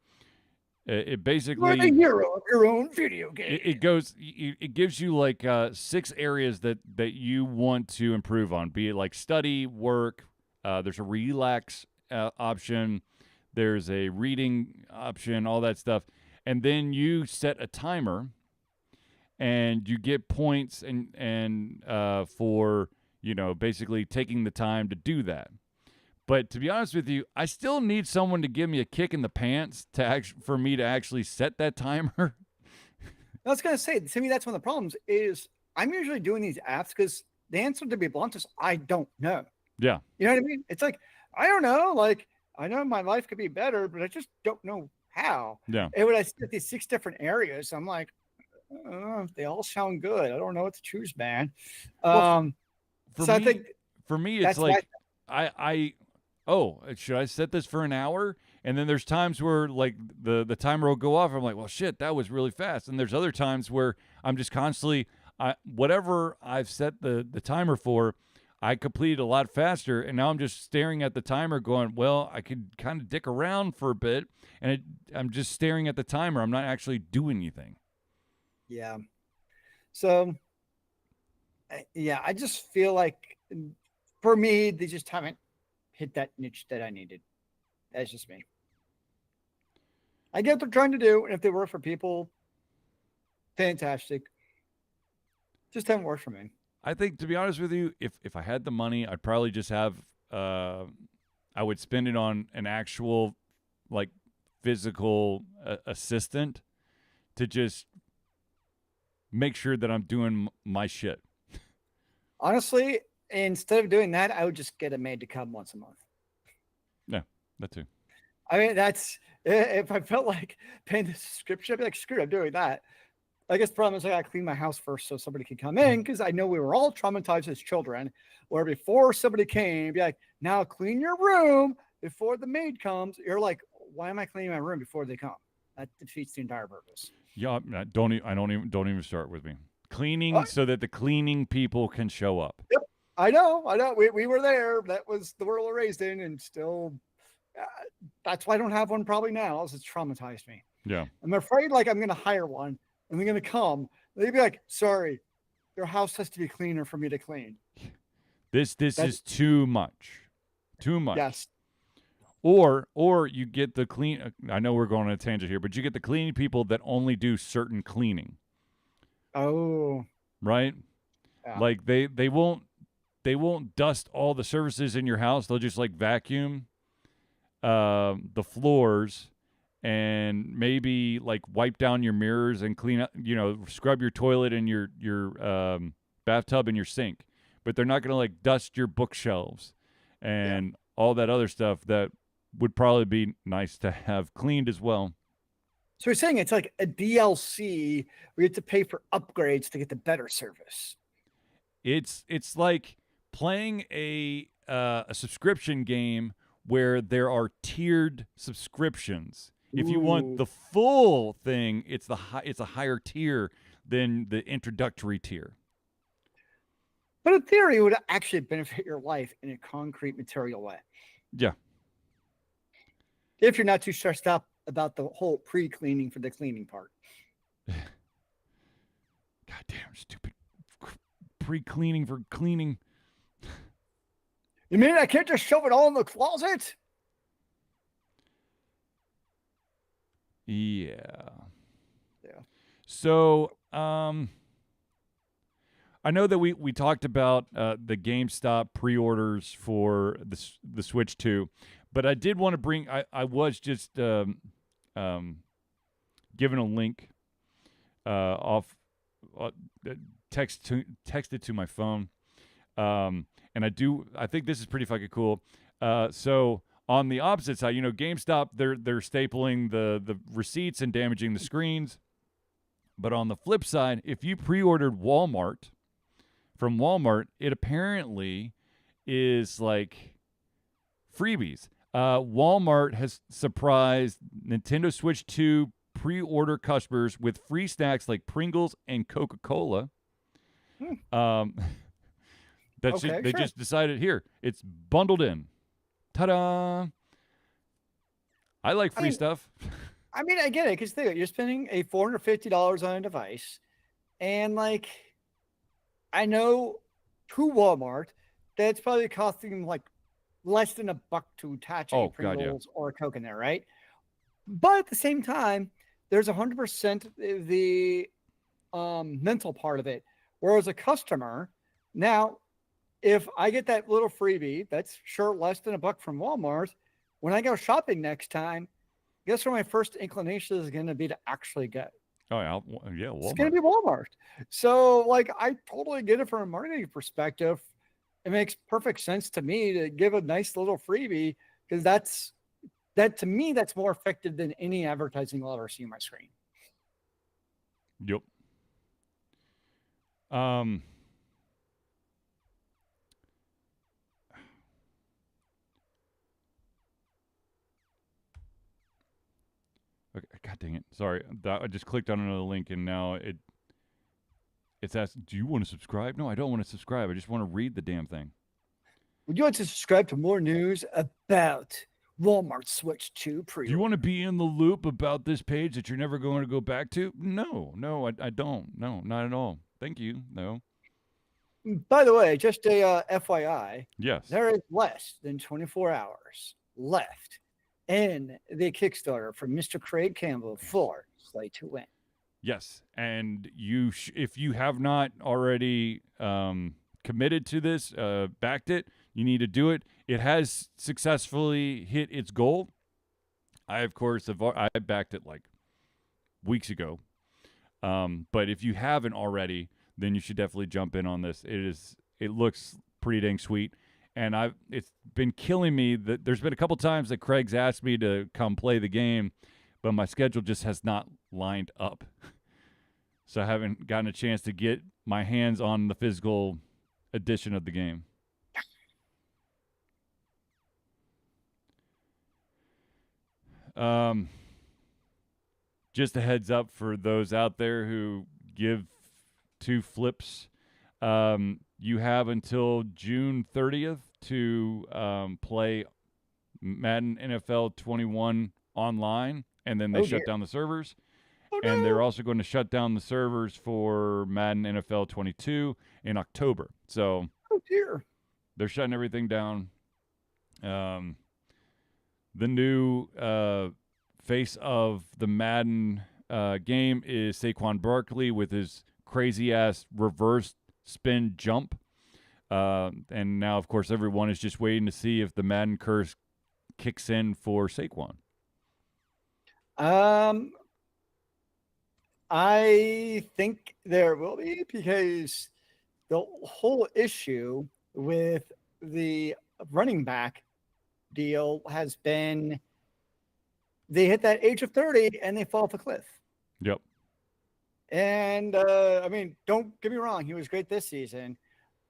B: You're the
A: basically
B: hero of your own video game.
A: it gives you like 6 areas that you want to improve on, be it like study, work. There's a relax option. There's a reading option, all that stuff, and then you set a timer, and you get points and for basically taking the time to do that. But to be honest with you, I still need someone to give me a kick in the pants for me to actually set that timer.
B: I was gonna say, to me, that's one of the problems. Is I'm usually doing these apps because the answer, to be blunt, is I don't know.
A: Yeah.
B: You know what I mean? It's like I don't know. Like I know my life could be better, but I just don't know how.
A: Yeah.
B: And when I see these 6 different areas, I'm like, they all sound good. I don't know what to choose, man.
A: Well,
B: So I think
A: for me, it's
B: that's
A: like should I set this for an hour? And then there's times where like the timer will go off. I'm like, well, shit, that was really fast. And there's other times where I'm just constantly, whatever I've set the timer for, I completed a lot faster. And now I'm just staring at the timer going, well, I could kind of dick around for a bit. And I'm just staring at the timer. I'm not actually doing anything.
B: Yeah. So, yeah, I just feel like for me, they just haven't hit that niche that I needed. That's just me. I get what they're trying to do, and if they work for people, fantastic. Just haven't worked for me.
A: I think, to be honest with you, if I had the money, I'd probably just have I would spend it on an actual like physical assistant to just make sure that I'm doing my shit.
B: Honestly, instead of doing that, I would just get a maid to come once a month.
A: Yeah, that too.
B: I mean, that's if I felt like paying the subscription, I'd be like, screw it, I'm doing that. I guess the problem is I got to clean my house first so somebody can come in, because I know we were all traumatized as children, where before somebody came, be like, now clean your room before the maid comes. You're like, why am I cleaning my room before they come? That defeats the entire purpose.
A: Yeah, don't even start with me. Cleaning so that the cleaning people can show up.
B: Yep, I know. We were there. That was the world we're raised in, and still, that's why I don't have one probably now, as it's traumatized me.
A: Yeah,
B: I'm afraid like I'm going to hire one, and they're going to come. They'd be like, sorry, your house has to be cleaner for me to clean.
A: This is too much. Too much.
B: Yes.
A: Or you get the clean. I know we're going on a tangent here, but you get the cleaning people that only do certain cleaning.
B: Oh.
A: Right?
B: Yeah.
A: Like they won't dust all the surfaces in your house. They'll just like vacuum the floors and maybe like wipe down your mirrors and clean up, scrub your toilet and your bathtub and your sink. But they're not going to like dust your bookshelves and all that other stuff that would probably be nice to have cleaned as well.
B: So you're saying it's like a DLC where you have to pay for upgrades to get the better service.
A: It's like playing a subscription game where there are tiered subscriptions. If you want the full thing, it's a higher tier than the introductory tier.
B: But in theory, it would actually benefit your life in a concrete, material way.
A: Yeah.
B: If you're not too stressed out about the whole pre-cleaning for the cleaning part.
A: Goddamn stupid pre-cleaning for cleaning.
B: You mean I can't just shove it all in the closet?
A: Yeah.
B: Yeah.
A: So, I know that we talked about the GameStop pre-orders for the Switch 2, but I did want to bring. I was just given a link texted to my phone, and I think this is pretty fucking cool. So on the opposite side, GameStop they're stapling the receipts and damaging the screens, but on the flip side, if you pre-ordered from Walmart, it apparently is like freebies. Walmart has surprised Nintendo Switch 2 pre-order customers with free snacks like Pringles and Coca-Cola. Um,
B: Okay,
A: they
B: sure.
A: just decided here it's bundled in. Ta-da! I like
B: I
A: free
B: mean,
A: stuff.
B: I mean, I get it because you're spending a $450 on a device, and like I know to Walmart that's probably costing them like less than $1 to attach a
A: Oh God, yeah.
B: Pringles or a Coke in there, right? But at the same time, there's 100% the mental part of it. Whereas a customer, now, if I get that little freebie, that's sure less than $1 from Walmart. When I go shopping next time, guess where my first inclination is going to be to actually go?
A: Oh yeah,
B: It's going
A: Walmart.
B: to be Walmart. So, like, I totally get it from a marketing perspective. It makes perfect sense to me to give a nice little freebie because that to me that's more effective than any advertising I'll ever see on my screen.
A: Yep. Um. Okay, God dang it! Sorry, I just clicked on another link and now it's asking, "Do you want to subscribe?" No, I don't want to subscribe. I just want to read the damn thing.
B: Would you like to subscribe to more news about Walmart Switch 2
A: Do you want to
B: pre-order?
A: be in the loop about this page that you're never going to go back to? No, I don't. No, not at all. Thank you. No.
B: By the way, just a FYI,
A: Yes.
B: there is less than 24 hours left in the Kickstarter from Mr. Craig Campbell for Slay to Win.
A: Yes. And if you have not already committed to this, backed it, you need to do it. It has successfully hit its goal. I, of course, I backed it like weeks ago. But if you haven't already, then you should definitely jump in on this. It looks pretty dang sweet. And it's been killing me that there's been a couple times that Craig's asked me to come play the game, but my schedule just has not lined up. So I haven't gotten a chance to get my hands on the physical edition of the game. Just a heads up for those out there who give two flips. You have until June 30th to play Madden NFL 21 online, and then they
B: Oh
A: shut
B: dear.
A: down the servers.
B: Oh
A: And they're
B: no.
A: also going to shut down the servers for Madden NFL 22 in October. So
B: Oh dear.
A: they're shutting everything down. The new face of the Madden game is Saquon Barkley with his crazy ass reverse spin jump. And now, of course, everyone is just waiting to see if the Madden curse kicks in for Saquon.
B: I think there will be because the whole issue with the running back deal has been they hit that age of 30 and they fall off a cliff.
A: Yep.
B: And I mean, don't get me wrong, he was great this season.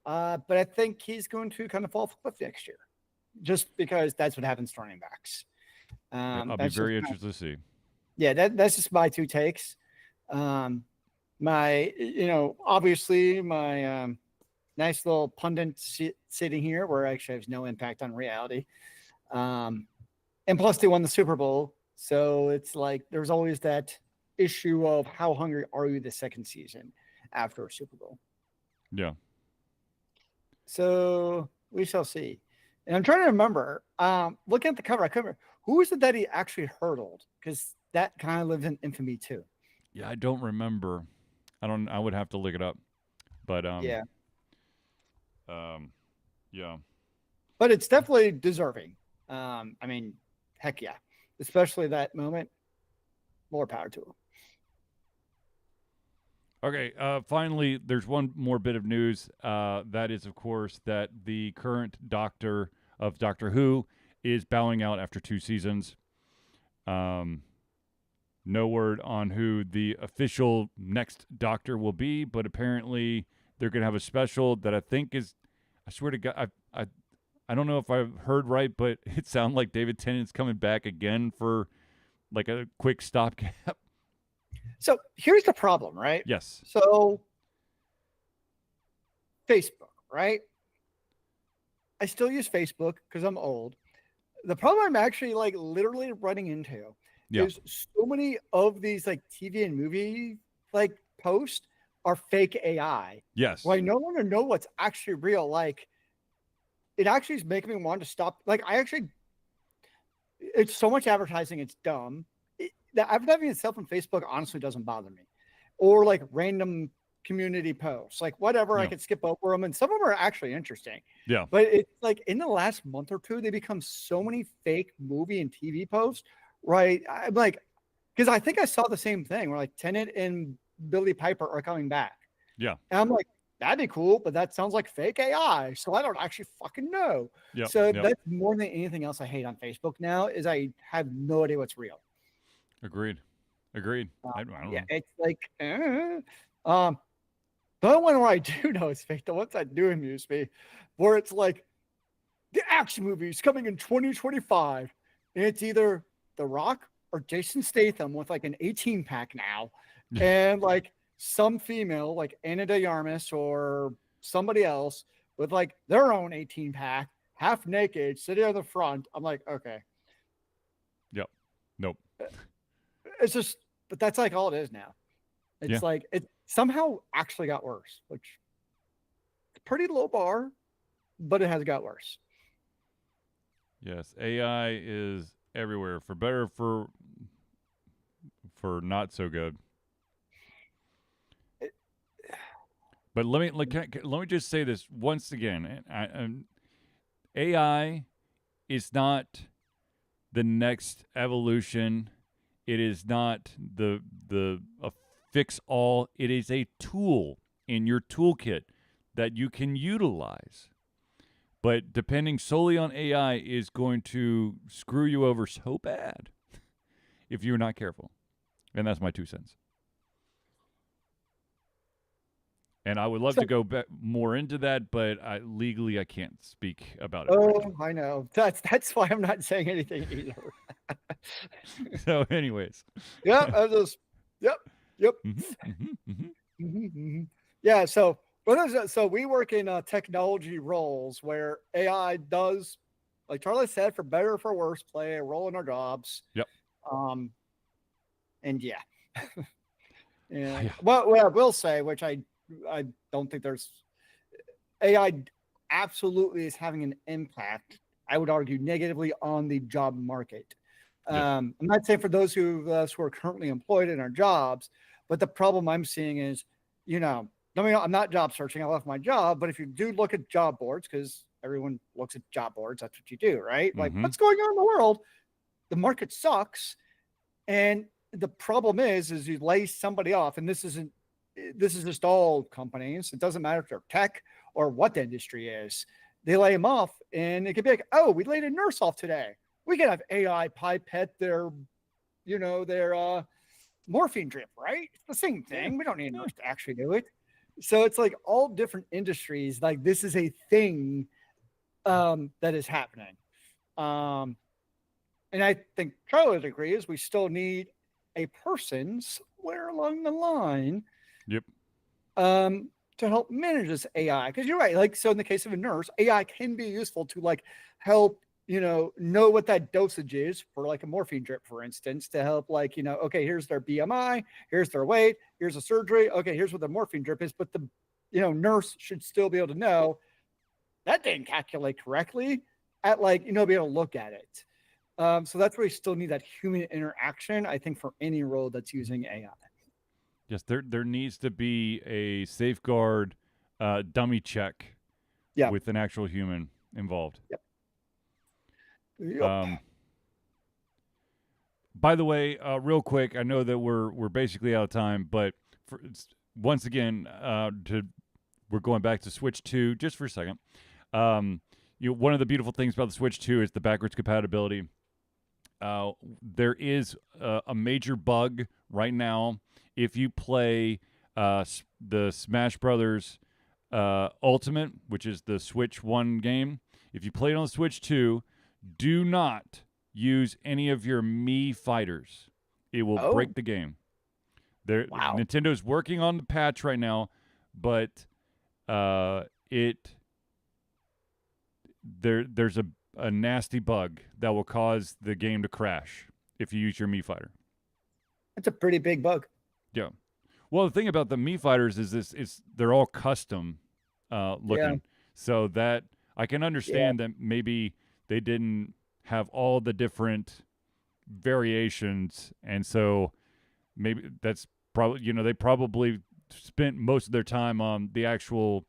B: But I think he's going to kind of fall off a cliff next year just because that's what happens to running backs.
A: I'll be
B: That's just
A: very interested to see.
B: yeah, that's just my two takes. My, obviously my nice little pundit sitting here where actually has no impact on reality. And plus they won the Super Bowl. So it's like, there's always that issue of how hungry are you the second season after a Super Bowl?
A: Yeah.
B: So we shall see. And I'm trying to remember, looking at the cover, I couldn't remember, who is it that he actually hurdled? Because that kind of lives in infamy too.
A: Yeah, I don't remember. I would have to look it up. But
B: Yeah.
A: Yeah.
B: But it's definitely deserving. I mean, heck yeah. Especially that moment. More power to him.
A: Okay, finally, there's one more bit of news. That is, of course, that the current Doctor of Doctor Who is bowing out after 2 seasons. No word on who the official next Doctor will be, but apparently they're going to have a special that I think is, I swear to God, I don't know if I've heard right, but it sounds like David Tennant's coming back again for like a quick stopgap.
B: So here's the problem, right?
A: Yes.
B: So Facebook, right? I still use Facebook because I'm old. The problem I'm actually like literally running into
A: Yeah.
B: is so many of these like TV and movie like posts are fake AI.
A: Yes.
B: Well, I no longer know what's actually real. Like it actually is making me want to stop. Like I actually, it's so much advertising. It's dumb. The advertising itself on Facebook honestly doesn't bother me, or like random community posts, like whatever. I
A: Yeah.
B: could skip over them, and some of them are actually interesting.
A: Yeah.
B: But it's like in the last month or two, they become so many fake movie and TV posts, right? I'm like, because I think I saw the same thing where like Tennant and Billy Piper are coming back.
A: Yeah.
B: And I'm like, that'd be cool, but that sounds like fake AI. So I don't actually fucking know.
A: Yep.
B: So
A: Yep.
B: that's more than anything else I hate on Facebook now is I have no idea what's real.
A: Agreed. I don't
B: Yeah,
A: know.
B: it's like, the only one where I do know is fake, the ones that do amuse me, where it's like the action movie is coming in 2025, and it's either The Rock or Jason Statham with like an 18 pack now, and like some female like Anna de Armas or somebody else with like their own 18 pack, half naked, sitting on the front. I'm like, okay,
A: Yep. Nope.
B: it's just, but that's like all it is now. It's
A: Yeah.
B: like it somehow actually got worse, which is a pretty low bar, but it has got worse.
A: Yes. AI is everywhere, for better, for not so good.
B: It-
A: But let me just say this once again. AI is not the next evolution. It is not the a fix all. It is a tool in your toolkit that you can utilize. But depending solely on AI is going to screw you over so bad if you're not careful. And that's my 2 cents. And I would love
B: So,
A: to go more into that, but legally I can't speak about it right
B: oh,
A: now.
B: I know. That's why I'm not saying anything either.
A: So, anyways.
B: Yeah, I just, yep, yep. Yeah. So, so we work in technology roles where AI does, like Charlie said, for better or for worse, play a role in our jobs.
A: Yep.
B: And yeah. Yeah.
A: Yeah.
B: Well, what I will say, which I don't think there's AI absolutely is having an impact. I would argue negatively on the job market.
A: Yeah.
B: I'm not saying for those of us who are currently employed in our jobs, but the problem I'm seeing is, I mean, I'm not job searching. I left my job, but if you do look at job boards, because everyone looks at job boards, that's what you do, right? Like, what's going on in the world? The market sucks, and the problem is you lay somebody off, and this is just all companies. It doesn't matter if they're tech or what the industry is. They lay them off, and it could be like, oh, we laid a nurse off today. We can have AI pipette their morphine drip, right? It's the same thing.
A: Yeah.
B: We don't need a nurse to actually do it. So it's like all different industries. Like this is a thing that is happening. And I think Charlie would agree is we still need a person somewhere along the line.
A: Yep.
B: To help manage this AI. Because you're right. Like, so in the case of a nurse, AI can be useful to like help, know what that dosage is for like a morphine drip, for instance, to help like, okay, here's their BMI, here's their weight, here's a surgery. Okay, here's what the morphine drip is. But the, nurse should still be able to know that didn't calculate correctly at like, be able to look at it. So that's where we still need that human interaction, I think, for any role that's using AI.
A: Yes, there needs to be a safeguard dummy check with an actual human involved.
B: Yep. Yep.
A: By the way, real quick, I know that we're basically out of time, but once again, we're going back to Switch 2 just for a second. One of the beautiful things about the Switch 2 is the backwards compatibility. There is a major bug right now. If you play the Smash Brothers Ultimate, which is the Switch 1 game, if you play it on the Switch 2, do not use any of your Mii fighters. It will break the game.
B: Wow.
A: Nintendo's working on the patch right now, but there's a nasty bug that will cause the game to crash if you use your Mii fighter.
B: That's a pretty big bug.
A: Yeah. Well, the thing about the Mii fighters is they're all custom looking.
B: Yeah.
A: So that I can understand that maybe they didn't have all the different variations, and so maybe that's probably, they probably spent most of their time on the actual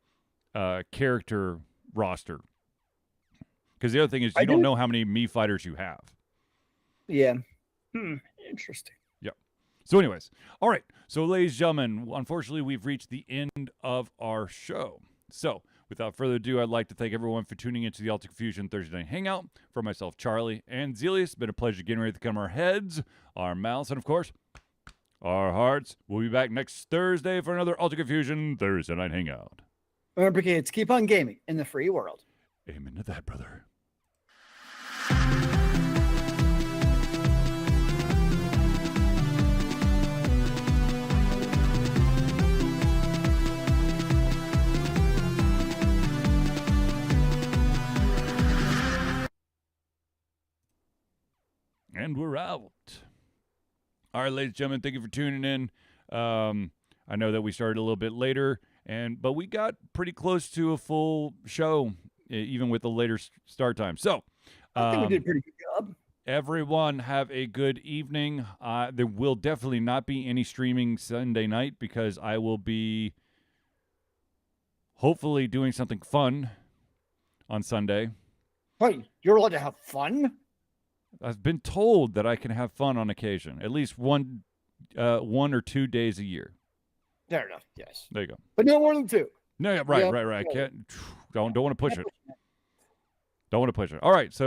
A: character roster. Because the other thing is you don't know how many Mii fighters you have.
B: Yeah. Interesting.
A: So anyways, all right. So ladies and gentlemen, unfortunately, we've reached the end of our show. So without further ado, I'd like to thank everyone for tuning into the Ultimate Fusion Thursday Night Hangout. For myself, Charlie, and Zealeus, it's been a pleasure getting ready to come our heads, our mouths, and of course, our hearts. We'll be back next Thursday for another Ultimate Fusion Thursday Night Hangout.
B: Remember, kids, keep on gaming in the free world.
A: Amen to that, brother. And we're out. All right, ladies and gentlemen, thank you for tuning in. I know that we started a little bit later, but we got pretty close to a full show, even with the later start time. So
B: I think we did a pretty good job.
A: Everyone have a good evening. There will definitely not be any streaming Sunday night because I will be hopefully doing something fun on Sunday.
B: Wait, you're allowed to have fun?
A: I've been told that I can have fun on occasion, at least one or 2 days a year.
B: Fair enough. Yes.
A: There you go.
B: But no more than 2.
A: No, yeah, right. I can't. Don't want to push it. Don't want to push it. All right, so.